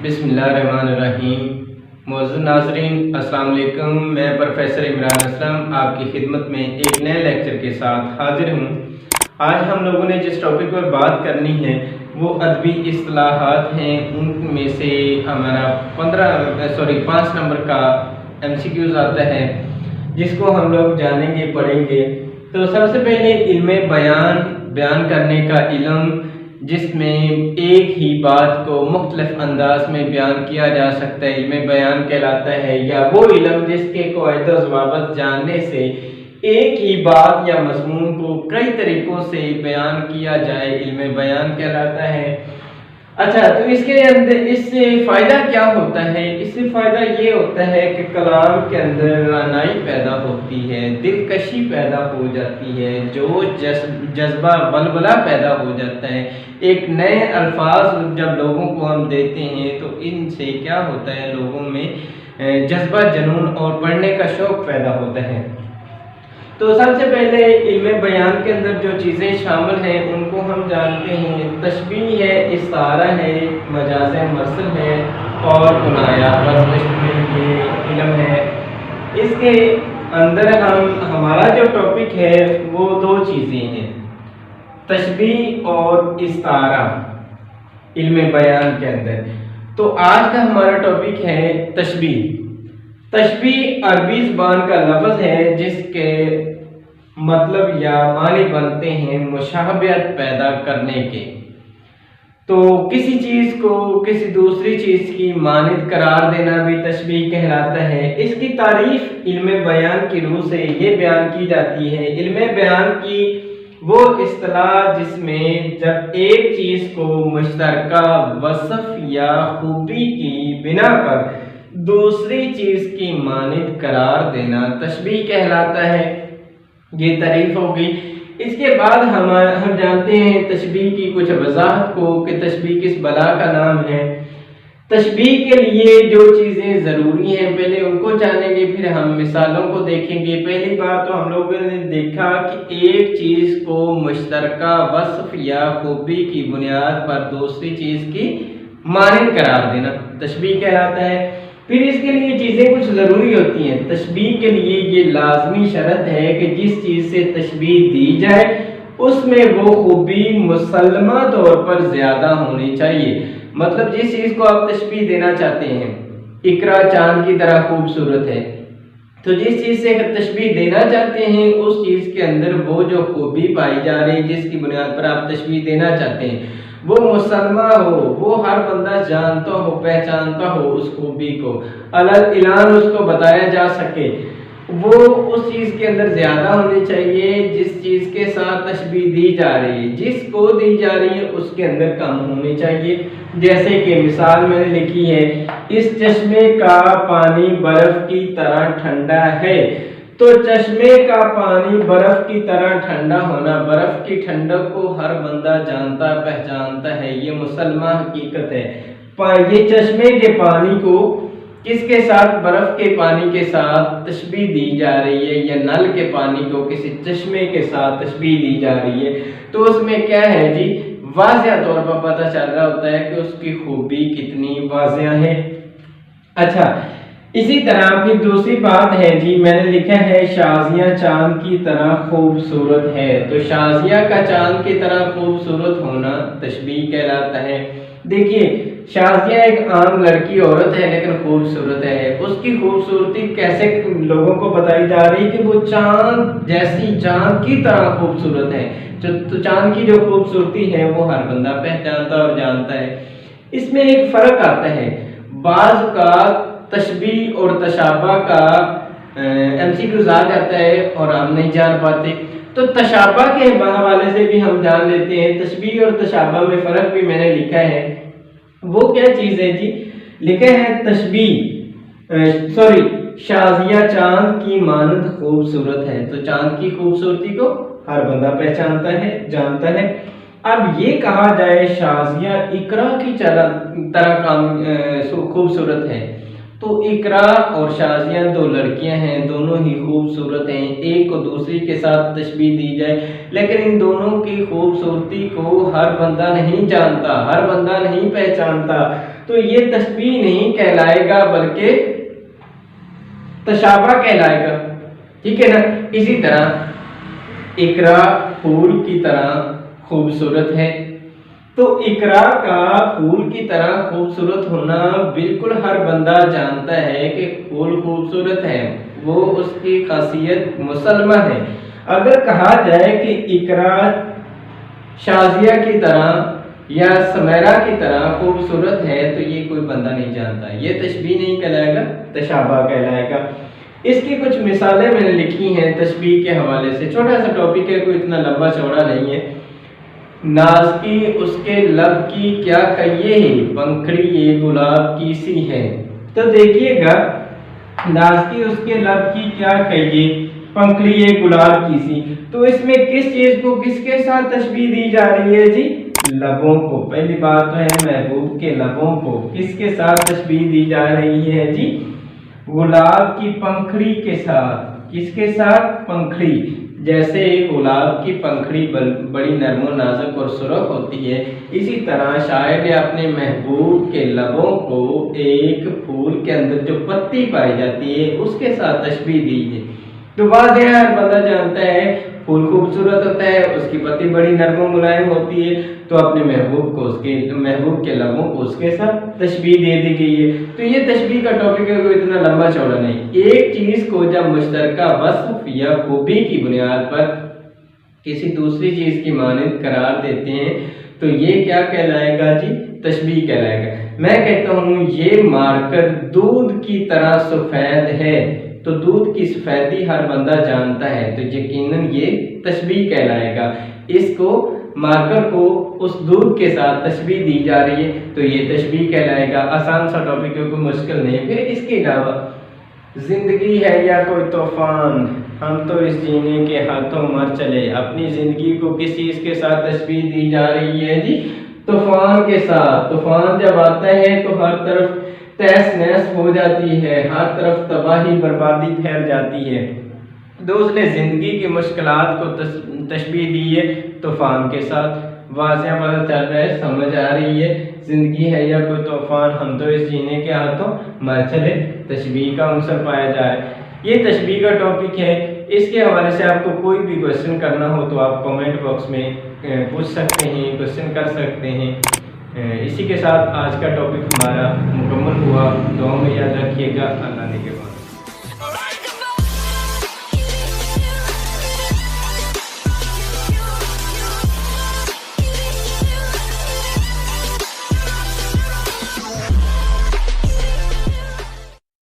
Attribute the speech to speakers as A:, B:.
A: بسم اللہ الرحمن الرحیم۔ معزز ناظرین السلام علیکم، میں پروفیسر عمران اسلم آپ کی خدمت میں ایک نئے لیکچر کے ساتھ حاضر ہوں۔ آج ہم لوگوں نے جس ٹاپک پر بات کرنی ہے وہ ادبی اصطلاحات ہیں۔ ان میں سے ہمارا 5 نمبر کا MCQs آتا ہے جس کو ہم لوگ جانیں گے، پڑھیں گے۔ تو سب سے پہلے علم بیان کرنے کا علم، جس میں ایک ہی بات کو مختلف انداز میں بیان کیا جا سکتا ہے، علم بیان کہلاتا ہے۔ یا وہ علم جس کے قواعد و ضوابط جاننے سے ایک ہی بات یا مضمون کو کئی طریقوں سے بیان کیا جائے، علم بیان کہلاتا ہے۔ اچھا، تو اس سے فائدہ کیا ہوتا ہے؟ اس سے فائدہ یہ ہوتا ہے کہ کلام کے اندر رعنائی پیدا ہوتی ہے، دلکشی پیدا ہو جاتی ہے، جوش جذبہ ولولہ پیدا ہو جاتا ہے۔ ایک نئے الفاظ جب لوگوں کو ہم دیتے ہیں تو ان سے کیا ہوتا ہے، لوگوں میں جذبہ جنون اور پڑھنے کا شوق پیدا ہوتا ہے۔ تو سب سے پہلے علم بیان کے اندر جو چیزیں شامل ہیں ان کو ہم جانتے ہیں۔ تشبیہ ہے، استعارہ ہے، مجاز مرسل ہے اور کنایہ پر مشتمل یہ علم ہے۔ اس کے اندر ہمارا جو ٹاپک ہے وہ دو چیزیں ہیں، تشبیہ اور استعارہ علم بیان کے اندر۔ تو آج کا ہمارا ٹاپک ہے تشبیہ۔ تشبیہ عربی زبان کا لفظ ہے جس کے مطلب یا معنی بنتے ہیں مشابہت پیدا کرنے کے۔ تو کسی چیز کو کسی دوسری چیز کی مانند قرار دینا بھی تشبیہ کہلاتا ہے۔ اس کی تعریف علم بیان کی روح سے یہ بیان کی جاتی ہے۔ علم بیان کی وہ اصطلاح جس میں جب ایک چیز کو مشترکہ وصف یا خوبی کی بنا پر دوسری چیز کی مانند قرار دینا تشبیہ کہلاتا ہے۔ یہ تعریف ہوگی۔ اس کے بعد ہم جانتے ہیں تشبیہ کی کچھ وضاحت کو کہ تشبیہ کس بلا کا نام ہے۔ تشبیہ کے لیے جو چیزیں ضروری ہیں پہلے ان کو جانیں گے، پھر ہم مثالوں کو دیکھیں گے۔ پہلی بات تو ہم لوگوں نے دیکھا کہ ایک چیز کو مشترکہ وصف یا خوبی کی بنیاد پر دوسری چیز کی مانند قرار دینا تشبیہ کہلاتا ہے۔ پھر اس کے لیے چیزیں کچھ ضروری ہوتی ہیں۔ تشبیہ کے لیے یہ لازمی شرط ہے کہ جس چیز سے تشبیہ دی جائے اس میں وہ خوبی مسلمہ طور پر زیادہ ہونی چاہیے۔ مطلب جس چیز کو آپ تشبیہ دینا چاہتے ہیں، اقرا چاند کی طرح خوبصورت ہے، تو جس چیز سے تشبیہ دینا چاہتے ہیں اس چیز کے اندر وہ جو خوبی پائی جا رہی جس کی بنیاد پر آپ تشبیہ دینا چاہتے ہیں وہ مسلمہ ہو، وہ ہر بندہ جانتا ہو، پہچانتا ہو اس خوبی کو، اعلان اس کو بتایا جا سکے، وہ اس چیز کے اندر زیادہ ہونی چاہیے جس چیز کے ساتھ تشبیہ دی جا رہی ہے، جس کو دی جا رہی ہے اس کے اندر کم ہونی چاہیے۔ جیسے کہ مثال میں نے لکھی ہے، اس چشمے کا پانی برف کی طرح ٹھنڈا ہے۔ تو چشمے کا پانی برف کی طرح ٹھنڈا ہونا، برف کی ٹھنڈک کو ہر بندہ جانتا پہچانتا ہے، یہ مسلمہ حقیقت ہے۔ یہ چشمے کے پانی کو کس کے ساتھ، برف کے پانی کے ساتھ تشبیہ دی جا رہی ہے، یا نل کے پانی کو کسی چشمے کے ساتھ تشبیہ دی جا رہی ہے، تو اس میں کیا ہے جی، واضح طور پر پتہ چل رہا ہوتا ہے کہ اس کی خوبی کتنی واضح ہے۔ اچھا، اسی طرح پھر دوسری بات ہے جی، میں نے لکھا ہے شازیہ چاند کی طرح خوبصورت ہے۔ تو شازیہ کا چاند کی طرح خوبصورت ہونا تشبیہ کہلاتا ہے۔ دیکھیے، شازیہ ایک عام لڑکی عورت ہے لیکن خوبصورت ہے۔ اس کی خوبصورتی کیسے لوگوں کو بتائی جا رہی ہے کہ وہ چاند جیسی، چاند کی طرح خوبصورت ہے۔ تو چاند کی جو خوبصورتی ہے وہ ہر بندہ پہچانتا اور جانتا ہے۔ اس میں ایک فرق آتا ہے، بعض کا تشبیہ اور تشابہ کا MCQs آ جاتا ہے اور ہم نہیں جان پاتے، تو تشابہ کے حوالے سے بھی ہم جان لیتے ہیں۔ تشبیہ اور تشابہ میں فرق بھی میں نے لکھا ہے۔ وہ کیا چیز ہے جی، لکھا ہے شازیہ چاند کی مانند خوبصورت ہے۔ تو چاند کی خوبصورتی کو ہر بندہ پہچانتا ہے، جانتا ہے۔ اب یہ کہا جائے شازیہ اقرا کی طرح خوبصورت ہے، تو اقرا اور شازیہ دو لڑکیاں ہیں، دونوں ہی خوبصورت ہیں، ایک کو دوسری کے ساتھ تشبیہ دی جائے، لیکن ان دونوں کی خوبصورتی کو ہر بندہ نہیں جانتا، ہر بندہ نہیں پہچانتا، تو یہ تشبیہ نہیں کہلائے گا بلکہ تشابہ کہلائے گا، ٹھیک ہے نا۔ اسی طرح اقرا پھول کی طرح خوبصورت ہے، تو اقرا کا پھول کی طرح خوبصورت ہونا بالکل ہر بندہ جانتا ہے کہ پھول خوبصورت ہے، وہ اس کی خاصیت مسلمہ ہے۔ اگر کہا جائے کہ اقرا شازیہ کی طرح یا سمیرہ کی طرح خوبصورت ہے تو یہ کوئی بندہ نہیں جانتا، یہ تشبیہ نہیں کہلائے گا، تشابہ کہلائے گا۔ اس کی کچھ مثالیں میں نے لکھی ہیں تشبیہ کے حوالے سے، چھوٹا سا ٹاپک ہے، کوئی اتنا لمبا چوڑا نہیں ہے۔ ناز کی اس کے لب کی کیا کہیے ہے، پنکھڑی یہ گلاب کی سی ہے۔ تو دیکھیے گا، ناز کی اس کے لب کی کیا کہیے، پنکھڑی یہ گلاب کی سی، تو اس میں کس چیز کو کس کے ساتھ تشبیہ دی جا رہی ہے جی؟ لبوں کو۔ پہلی بات تو ہے محبوب کے لبوں کو کس کے ساتھ تشبیہ دی جا رہی ہے جی؟ گلاب کی پنکھڑی کے ساتھ۔ کس کے ساتھ؟ پنکھڑی۔ جیسے گلاب کی پنکھڑی بڑی نرم و نازک اور سرخ ہوتی ہے، اسی طرح شاعر نے اپنے محبوب کے لبوں کو ایک پھول کے اندر جو پتی پائی جاتی ہے اس کے ساتھ تشبیہ دی ہے۔ تو واضح ہے، ہر بندہ جانتا ہے پھول خوبصورت ہوتا ہے، اس کی پتی بڑی نرم و ملائم ہوتی ہے، تو اپنے محبوب کے لبوں کو اس کے ساتھ تشبیہ دے دی گئی ہے۔ تو یہ تشبیہ کا ٹاپک ہے، کوئی اتنا لمبا چوڑا نہیں۔ ایک چیز کو جب مشترکہ وصف یا خوبی کی بنیاد پر کسی دوسری چیز کی مانند قرار دیتے ہیں تو یہ کیا کہلائے گا جی؟ تشبیہ کہلائے گا۔ میں کہتا ہوں یہ مارکر دودھ کی طرح سفید ہے، تو دودھ کی سفیدی ہر بندہ جانتا ہے، تو یقیناً یہ تشبیہ کہلائے گا۔ اس کو مارکر کو اس دودھ کے ساتھ تشبیہ دی جا رہی ہے تو یہ تشبیہ کہلائے گا۔ آسان سا ٹاپک ہے، کوئی مشکل نہیں۔ پھر اس کے علاوہ زندگی ہے یا کوئی طوفان، ہم تو اس جینے کے ہاتھوں مر چلے، اپنی زندگی کو کس چیز کے ساتھ تشبیہ دی جا رہی ہے جی؟ طوفان کے ساتھ۔ طوفان جب آتا ہے تو ہر طرف تہس نہس ہو جاتی ہے، ہر طرف تباہی بربادی پھیل جاتی ہے، تو اس نے زندگی کی مشکلات کو تشبیہ دی ہے طوفان کے ساتھ۔ واضح پتہ چل رہا ہے، سمجھ آ رہی ہے، زندگی ہے یا کوئی طوفان، ہم تو اس جینے کے ہاتھوں مر چلے، تشبیہ کا عنصر پایا جا رہا ہے۔ یہ تشبیہ کا ٹاپک ہے، اس کے حوالے سے آپ کو کوئی بھی کوشچن کرنا ہو تو آپ کمنٹ باکس میں پوچھ سکتے ہیں، کوشچن کر سکتے ہیں۔ اسی کے ساتھ آج کا ٹاپک ہمارا مکمل ہوا، دعاؤں میں یاد رکھیے گا۔ اللہ نے کے بعد